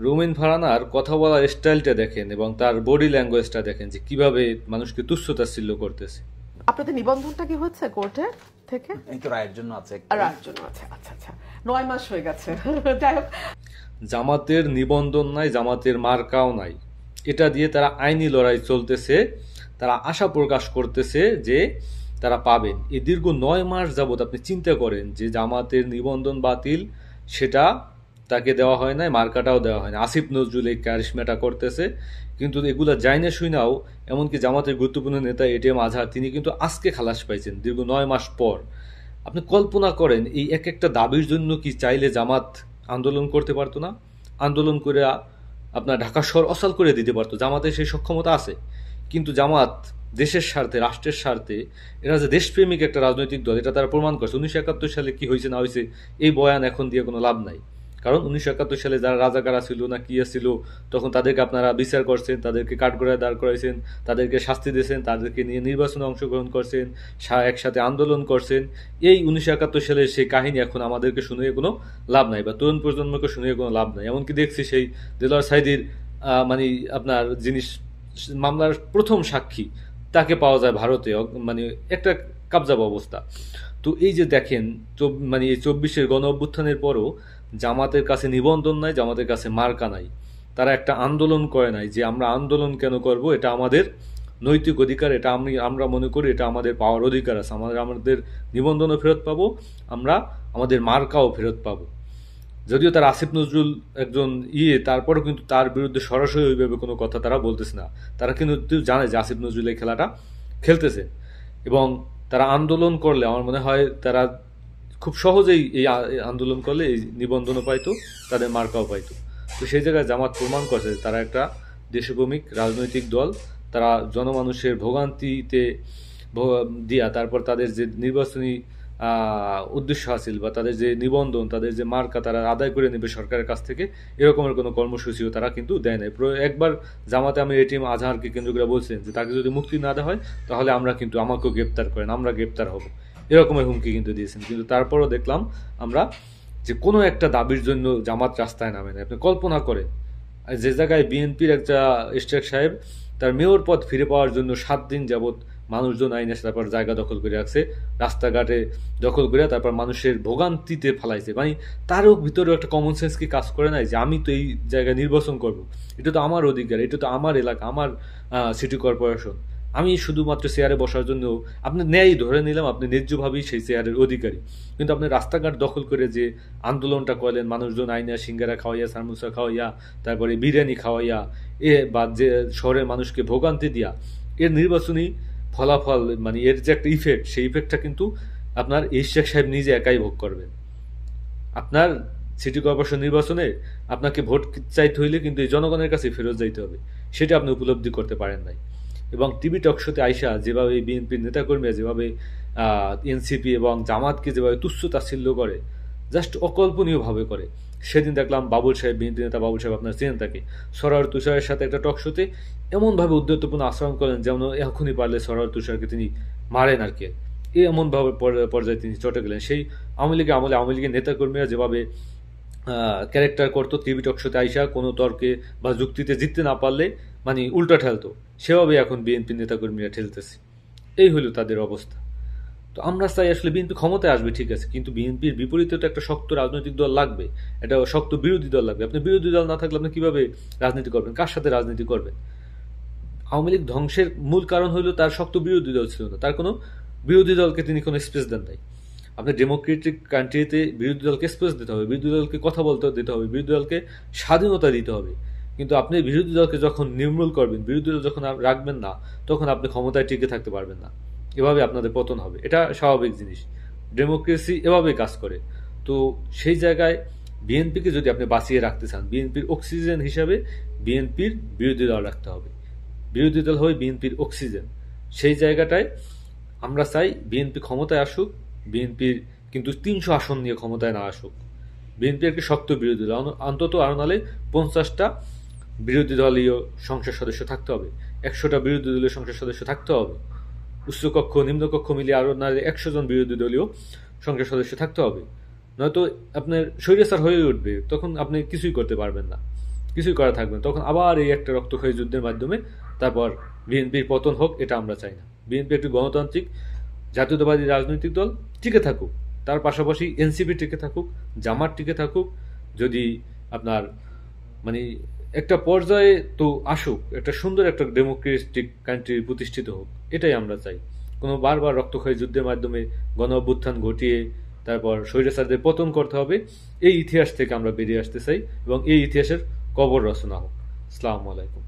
রোমিন ফারানার কথা বলার স্টাইলটা দেখেন এবং তার বডি ল্যাঙ্গুয়েজটা দেখেন যে কিভাবে মানুষকে তুচ্ছ-তাচ্ছিল্য করতেছে। আপনাদের নিবন্ধনটা কি হচ্ছে কোর্টে থেকে? এই তো রায়ের জন্য আছে আর রায়ের জন্য আছে, আচ্ছা আচ্ছা, 9 মাস হয়ে গেছে। যাই হোক, জামাতের নিবন্ধন নাই, জামাতের মার্কাও নাই, এটা দিয়ে তারা আইনি লড়াই চলতেছে। তারা আশা প্রকাশ করতেছে যে তারা পাবেন। এই দীর্ঘ 9 মাস যাবৎ আপনি চিন্তা করেন যে জামাতের নিবন্ধন বাতিল, সেটা তাকে দেওয়া হয় নাই, মার্কাটাও দেওয়া হয় না। আসিফ নজরুল এই ক্যারিশমাটা করতেছে, কিন্তু এগুলা যাইনে শুইনাও এমনকি জামাতের গুরুত্বপূর্ণ নেতা এটিএম আজহার তিনি কিন্তু আজকে খালাস পাইছেন দীর্ঘ 9 মাস পর। আপনি কল্পনা করেন এই এক একটা দাবির জন্য কি চাইলে জামাত আন্দোলন করতে পারতো না? আন্দোলন করে আপনার ঢাকা শহর অচল করে দিতে পারতো, জামাতের সেই সক্ষমতা আছে। কিন্তু জামাত দেশের স্বার্থে, রাষ্ট্রের স্বার্থে, এরা যে দেশপ্রেমিক একটা রাজনৈতিক দল এটা তারা প্রমাণ করছে। 1971 সালে কি হয়েছে না হয়েছে এই বয়ান এখন দিয়ে কোনো লাভ নাই। কারণ 1971 সালে যারা রাজাকারা ছিল না কি ছিল, তখন তাদেরকে আপনারা বিচার করছেন, তাদেরকে কাঠগড়ায় দাঁড় করাইছেন, তাদেরকে শাস্তি দিয়েছেন, তাদেরকে নিয়ে নির্বাচনে অংশগ্রহণ করছেন, একসাথে আন্দোলন করছেন। এই 1971 সালের সেই কাহিনী এখন আমাদেরকে শুনিয়ে কোনো লাভ নাই, বা তরুণ প্রজন্মকে শুনিয়ে কোনো লাভ নাই। এমনকি দেখছি সেই দেলোয়ার সাইদির মানে আপনার জিনিস মামলার প্রথম সাক্ষী তাকে পাওয়া যায় ভারতে, মানে একটা কাবজাব অবস্থা। তো এই যে দেখেন, মানে এই 24-এর গণ অভ্যুত্থানের পরও জামাতের কাছে নিবন্ধন নাই, জামাতের কাছে মার্কা নাই। তারা একটা আন্দোলন করে নাই যে আমরা আন্দোলন কেন করব, এটা আমাদের নৈতিক অধিকার, এটা আমরা মনে করি এটা আমাদের পাওয়ার অধিকার আছে। আমাদের নিবন্ধনও ফেরত পাবো, আমরা আমাদের মার্কাও ফেরত পাবো। যদিও তার আসিফ নজরুল একজন তারপরও কিন্তু তার বিরুদ্ধে সরাসরি ওইভাবে কোনো কথা তারা বলতেছে না। তারা কিন্তু জানে যে আসিফ নজরুল এই খেলাটা খেলতেছে, এবং তারা আন্দোলন করলে আমার মনে হয় তারা খুব সহজেই এই আন্দোলন করলে এই নিবন্ধনও পাইতো, তাদের মার্কাও পাইতো। তো সেই জায়গায় জামাত প্রমাণ করছে যে তারা একটা দেশপ্রেমিক রাজনৈতিক দল। তারা জনমানুষের ভোগান্তিতে দিয়া তারপর তাদের যে নির্বাচনী উদ্দেশ্য হাসিল বা তাদের যে নিবন্ধন, তাদের যে মার্কা তারা আদায় করে নেবে সরকারের কাছ থেকে, এরকমের কোনো কর্মসূচিও তারা কিন্তু দেয় নাই। একবার জামাতে আমি এটিএম আজহারকে কেন্দ্র করে বলছেন যে তাকে যদি মুক্তি না দেওয়া হয় তাহলে আমরা কিন্তু আমাকেও গ্রেপ্তার করেন, আমরা গ্রেপ্তার হব, এরকমের হুমকি কিন্তু দিয়েছেন। কিন্তু তারপরও দেখলাম আমরা যে কোনো একটা দাবির জন্য জামাত রাস্তায় নামে না। আপনি কল্পনা করেন যে জায়গায় বিএনপির একটা ইশতিয়াক সাহেব তার মেয়র পদ ফিরে পাওয়ার জন্য 7 দিন যাবৎ মানুষজন আইনে তারপর জায়গা দখল করে রাখছে, রাস্তাঘাটে দখল করে তারপর মানুষের ভোগান্তিতে ফেলাইছে। মানে তারও ভিতরেও একটা কমন সেন্স কি কাজ করে নাই যে আমি তো এই জায়গায় নির্বাচন করব, এটা তো আমার অধিকার, এটা তো আমার এলাকা, আমার সিটি কর্পোরেশন, আমি শুধুমাত্র চেয়ারে বসার জন্য আপনি ন্যায় ধরে নিলাম আপনি ন্যায্যভাবেই সেই চেয়ারের অধিকারী। কিন্তু আপনি রাস্তাঘাট দখল করে যে আন্দোলনটা করলেন, মানুষজন আইনা সিঙ্গারা খাওয়াইয়া, সামোসা খাওয়াইয়া, তারপরে বিরিয়ানি খাওয়াইয়া, বা যে শহরের মানুষকে ভোগান্তি দিয়া, এর নির্বাচনী ফলাফল মানে এর যে একটা ইফেক্ট, সেই ইফেক্টটা কিন্তু আপনার ইশতিয়াক সাহেব নিজে একাই ভোগ করবেন। আপনার সিটি কর্পোরেশন নির্বাচনে আপনাকে ভোট চাইতে হইলে কিন্তু এই জনগণের কাছে ফেরত যাইতে হবে, সেটা আপনি উপলব্ধি করতে পারেন নাই। এবং টিভি টকশোতে আইসা যেভাবে বিএনপির নেতাকর্মীরা যেভাবে এনসিপি এবং জামাতকে যেভাবে তুচ্ছ তাচ্ছিল্য করে, জাস্ট অকল্পনীয়ভাবে করে। সেদিন দেখলাম বাবুল সাহেব, বিএনপি নেতা বাবুল সাহেব, আপনার চেনেন তাকে, সরোয়ার তুষারের সাথে একটা টকশোতে এমনভাবে উদ্যতপূর্ণ আচরণ করেন যেমন এখনই পারলে সরোয়ার তুষারকে তিনি মারেন আর কি। এমনভাবে পর্যায়ে তিনি চটে গেলেন। সেই আওয়ামী লীগের আমলে আওয়ামী লীগের নেতাকর্মীরা যেভাবে ক্যারেক্টার করতো, টিভি টকশোতে আইসা কোনো তর্কে বা যুক্তিতে জিততে না পারলে মানে উল্টা ঠেলতো, সেভাবে এখন বিএনপির নেতাকর্মীরা ঠেলতেছে। এই হলো তাদের অবস্থা। তো আমরা চাই আসলে বিএনপি ক্ষমতায় আসবে, ঠিক আছে, কিন্তু বিএনপির বিপরীতে তো একটা শক্ত রাজনৈতিক দল লাগবে, একটা শক্ত বিরোধী দল লাগবে। আপনি বিরোধী দল না থাকলে আপনি কিভাবে রাজনীতি করবেন, কার সাথে রাজনীতি করবেন? আওয়ামী লীগ ধ্বংসের মূল কারণ হলো তার শক্ত বিরোধী দল ছিল না, তার কোনো বিরোধী দলকে তিনি কোনো স্পেস দেন নাই। আপনার ডেমোক্রেটিক কান্ট্রিতে বিরোধী দলকে স্পেস দিতে হবে, বিরোধী দলকে কথা বলতে দিতে হবে, বিরোধী দলকে স্বাধীনতা দিতে হবে। কিন্তু আপনি বিরোধী দলকে যখন নির্মূল করবেন, বিরোধী দল যখন রাখবেন না, তখন আপনি ক্ষমতায় টিকে থাকতে পারবেন না। এভাবে আপনাদের পতন হবে, এটা স্বাভাবিক জিনিস। ডেমোক্রেসি এভাবেই কাজ করে। তো সেই জায়গায় বিএনপিকে যদি আপনি বাঁচিয়ে রাখতে চান, বিএনপির অক্সিজেন হিসাবে বিএনপির বিরোধী দল রাখতে হবে। বিরোধী দল হবে বিএনপির অক্সিজেন। সেই জায়গাটায় আমরা চাই বিএনপি ক্ষমতায় আসুক, বিএনপির কিন্তু 300 আসন নিয়ে ক্ষমতায় না আসুক। বিএনপি একটি শক্ত বিরোধী দল, অন্তত আরো নালে 50টা বিরোধী দলীয় সংসদ সদস্য থাকতে হবে, 100টা বিরোধী দলীয় সংসদ সদস্য থাকতে হবে, উচ্চকক্ষ নিম্নকক্ষ মিলিয়ে আরো নালে 100 জন বিরোধী দলীয় সংসদ সদস্য থাকতে হবে। নয়তো আপনার স্বৈরাচার হয়ে উঠবে, তখন আপনি কিছুই করতে পারবেন না। কিছুই করা থাকবে না। তখন আবার এই একটা রক্তক্ষয়ী যুদ্ধের মাধ্যমে তারপর বিএনপির পতন হোক, এটা আমরা চাই না। বিএনপি একটি গণতান্ত্রিক জাতীয়তাবাদী রাজনৈতিক দল, টিকে থাকুক। তার পাশাপাশি এনসিপি টিকে থাকুক, জামাত টিকে থাকুক। যদি আপনার মানে একটা পর্যায়ে তো আসুক, একটা সুন্দর একটা ডেমোক্রেটিক কান্ট্রি প্রতিষ্ঠিত হোক, এটাই আমরা চাই। কোনো বারবার রক্তক্ষয়ী যুদ্ধের মাধ্যমে গণ অভ্যুত্থান ঘটিয়ে তারপর স্বৈরাচারদের পতন করতে হবে, এই ইতিহাস থেকে আমরা বেরিয়ে আসতে চাই এবং এই ইতিহাসের কবর রচনা হোক। আসসালামু আলাইকুম।